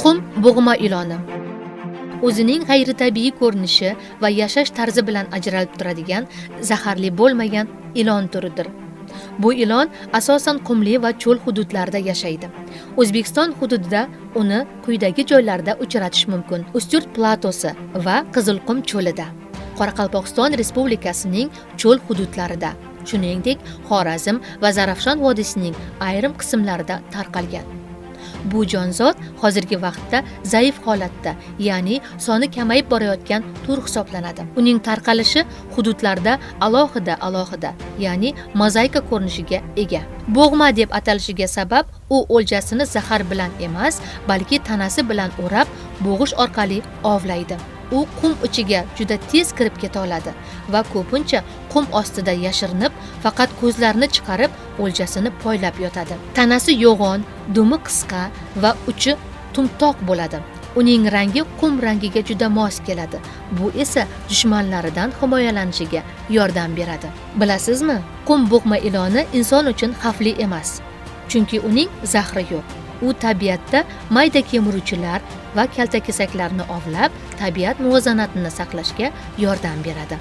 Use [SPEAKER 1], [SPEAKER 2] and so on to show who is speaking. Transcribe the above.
[SPEAKER 1] Qum bo'g'ma iloni. O'zining g'ayritabiiy ko'rinishi va yashash tarzi bilan ajralib turadigan, zaharli bo'lmagan ilon turidir. Bu ilon asosan qumli va cho'l hududlarda yashaydi. O'zbekiston hududida uni quyidagi joylarda uchratish mumkin: Ustyurt platosi va Qizilqum cho'lida, Qoraqalpog'iston Respublikasining cho'l hududlarida, shuningdek Xorazm va Zarafshon vodiysining ayrim qismlarida tarqalgan. Bu jonzot hozirgi vaqtda zaif holatda, ya'ni soni kamayib borayotgan tur hisoblanadi. Uning tarqalishi hududlarda alohida, ya'ni mozaika ko'rinishiga ega. Bo'g'ma deb atalishiga sabab u o'ljasini zahar bilan emas, balki tanasi bilan o'rab, bo'g'ish orqali ovlaydi. U qum ichiga juda tez kirib keta oladi va ko'pincha qum ostida yashirinib, faqat ko'zlarini chiqarib, o'ljasini poylab yotadi. Tanasi yo'g'on, dumi qisqa va uchi tumtoq bo'ladi. Uning rangi qum rangiga juda mos keladi. Bu esa dushmanlaridan himoyalanishiga yordam beradi. Bilasizmi? Qum bo'g'ma iloni inson uchun xavfli emas. Chunki uning zahri yo'q. U tabiatda mayda kemiruvchilar va kaltakesaklarni ovlab, tabiat muvozanatini saqlashga yordam beradi.